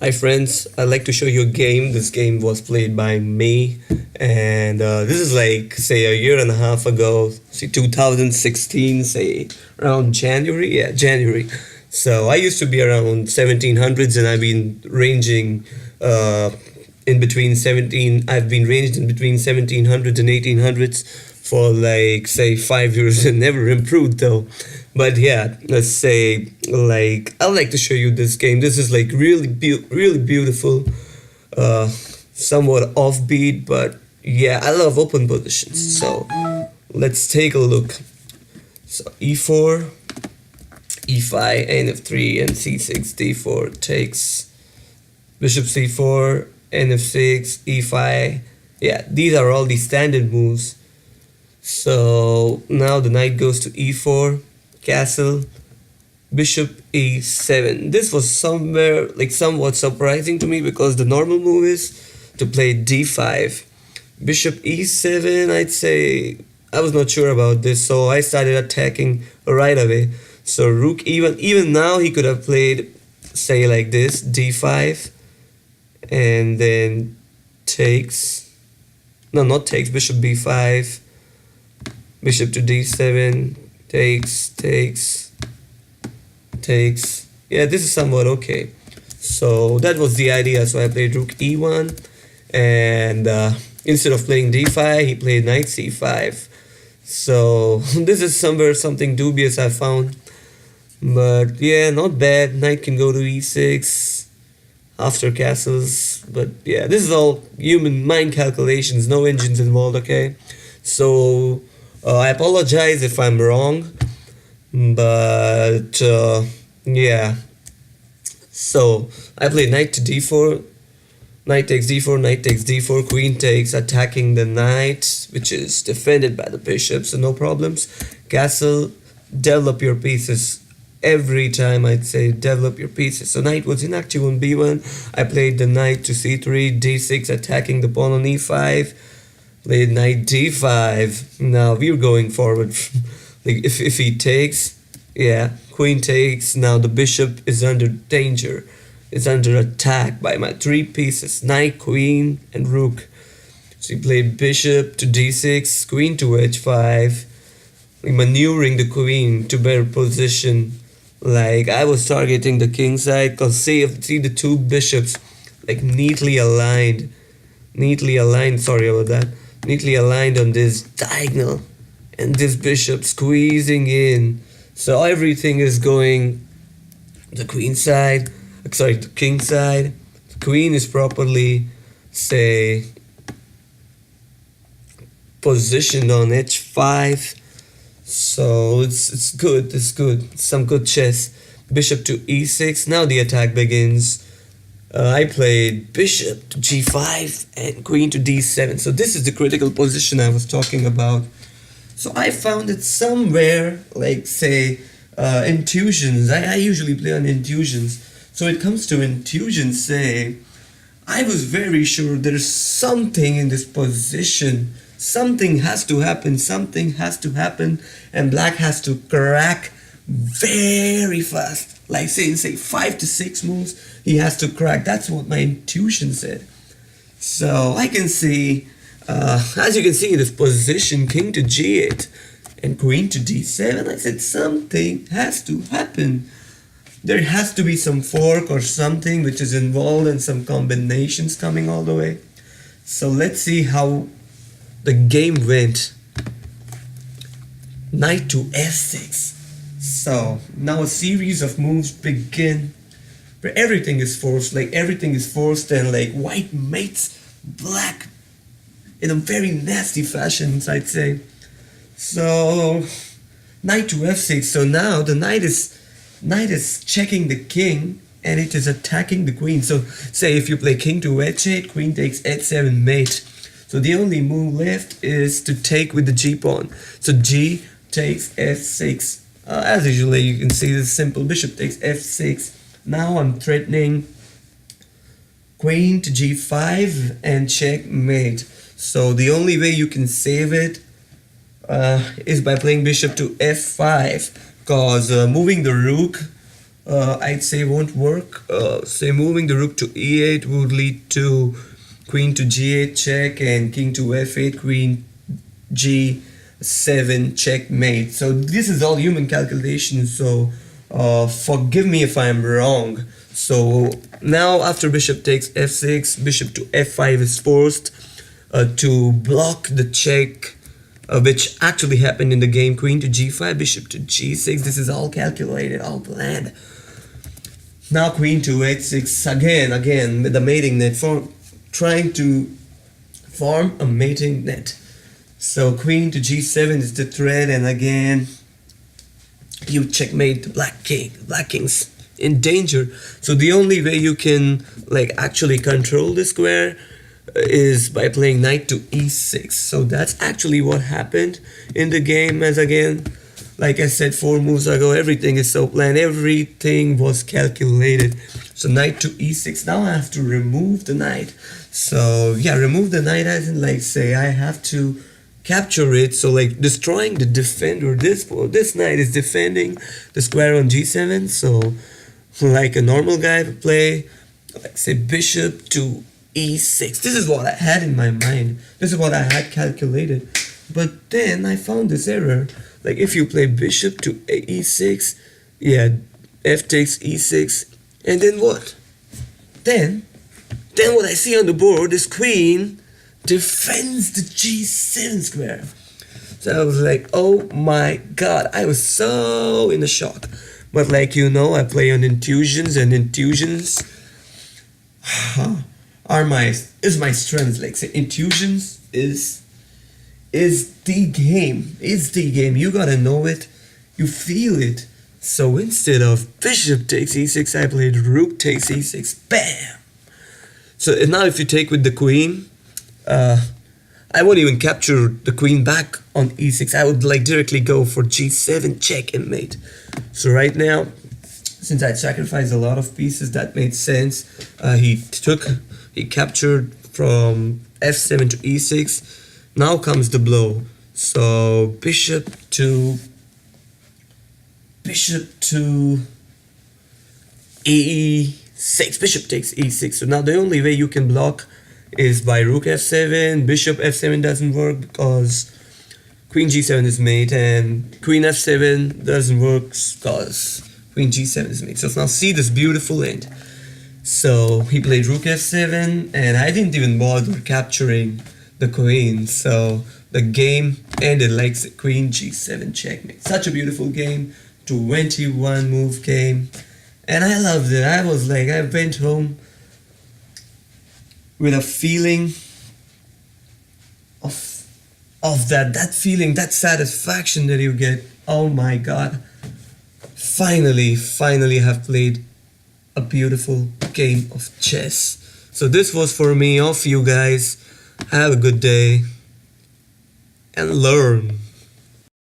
Hi friends, I'd like to show you a game. This game was played by me, and this is like say a year and a half ago, say 2016, say around January, yeah, January. So I used to be around 1700s, and I've been ranging in between 17. I've been ranged in between 1700s and 1800s for like say 5 years and never improved though. But yeah, let's say like I'd like to show you this game. This is like really beautiful, uh, somewhat offbeat, but yeah, I love open positions. So let's take a look. So e4, e5, nf3, and c6, d4 takes bishop c4, nf6, e5. Yeah, these are all the standard moves. So now the knight goes to e4, castle, bishop e7. This was somewhat surprising to me because the normal move is to play d5. Bishop e7, I'd say I was not sure about this, so I started attacking right away. So rook e1, even now he could have played say like this, d5, and then takes, no, not takes, bishop b5, bishop to d7, takes. Yeah, this is somewhat okay. So that was the idea. So I played rook e1, and instead of playing d5, he played knight c5. So this is something dubious I found, but yeah, not bad. Knight can go to e6 after castles, but yeah, this is all human mind calculations, no engines involved. Okay, so I apologize if I'm wrong, but yeah. So I played knight to d4, knight takes d4, knight takes d4, queen takes, attacking the knight, which is defended by the bishop, so no problems. Castle, develop your pieces. Every time I'd say develop your pieces. So knight was inactive on b1. I played the knight to c3, d6, attacking the pawn on e5. Played knight d5. Now we're going forward. Like if he takes, yeah, queen takes. Now the bishop is under danger. It's under attack by my three pieces, knight, queen, and rook. So he played bishop to d6, queen to h5, maneuvering the queen to better position. Like I was targeting the king side, cause see the two bishops like neatly aligned. Sorry about that. Neatly aligned on this diagonal, and this bishop squeezing in. So everything is going the queen side. Sorry, the king side. The queen is properly, say, positioned on h5. So it's good. It's good. It's some good chess. Bishop to e6. Now the attack begins. I played bishop to g5 and queen to d7. So this is the critical position I was talking about. So I found it somewhere, like say, intuitions. I usually play on intuitions. So it comes to intuitions, say, I was very sure there's something in this position. Something has to happen. And black has to crack very fast. Like say 5 to 6 moves, he has to crack. That's what my intuition said. So I can see, as you can see in this position, king to g8 and queen to d7, I said something has to happen. There has to be some fork or something which is involved in some combinations coming all the way. So let's see how the game went. Knight to f6. So now a series of moves begin where everything is forced, and like white mates black in a very nasty fashion, I'd say. So knight to f6. So now the knight is checking the king, and it is attacking the queen. So say if you play king to h8, queen takes h7 mate. So the only move left is to take with the g pawn. So g takes f6. As usually you can see this simple bishop takes f6. Now I'm threatening queen to g5 and checkmate. So the only way you can save it is by playing bishop to f5, because moving the rook I'd say won't work. Say moving the rook to e8 would lead to queen to g8 check and king to f8, queen g7 checkmate. So this is all human calculation, so forgive me if I'm wrong. So now after bishop takes f6, bishop to f5 is forced to block the check, which actually happened in the game. Queen to g5, bishop to g6. This is all calculated, all planned. Now queen to h6 again with the mating net, trying to form a mating net. So queen to g7 is the threat, and again you checkmate the black king. Black king's in danger. So the only way you can like actually control the square is by playing knight to e6. So that's actually what happened in the game. As again, like I said 4 moves ago, everything is so planned, everything was calculated. So knight to e6. Now I have to remove the knight. So yeah, remove the knight as in like say I have to capture it. So like destroying the defender. This knight is defending the square on g7. So like a normal guy would play, like say bishop to e6. This is what I had in my mind. This is what I had calculated. But then I found this error. Like if you play bishop to e6, yeah, f takes e6, and then what? Then what I see on the board is queen defends the g7 square. So I was like, oh my god, I was so in a shock. But like you know, I play on intuitions, and intuitions is my strength. Like say intuitions is the game. It's the game. You gotta know it. You feel it. So instead of bishop takes e6, I played rook takes e6. Bam! So now if you take with the queen, I won't even capture the queen back on e6. I would like directly go for g7 check and mate. So right now, since I sacrificed a lot of pieces, that made sense. He captured from f7 to e6. Now comes the blow. So bishop to e6. Bishop takes e6. So now the only way you can block is by rook f7. Bishop f7 doesn't work because queen g7 is mate, and queen f7 doesn't work because queen g7 is mate. So now see this beautiful end. So he played rook f7, and I didn't even bother capturing the queen. So the game ended like queen g7 checkmate. Such a beautiful game, 21 move game, and I loved it. I was like, I went home with a feeling of that feeling, that satisfaction that you get. Oh my god, finally have played a beautiful game of chess. So this was for me. Off you guys, have a good day and learn.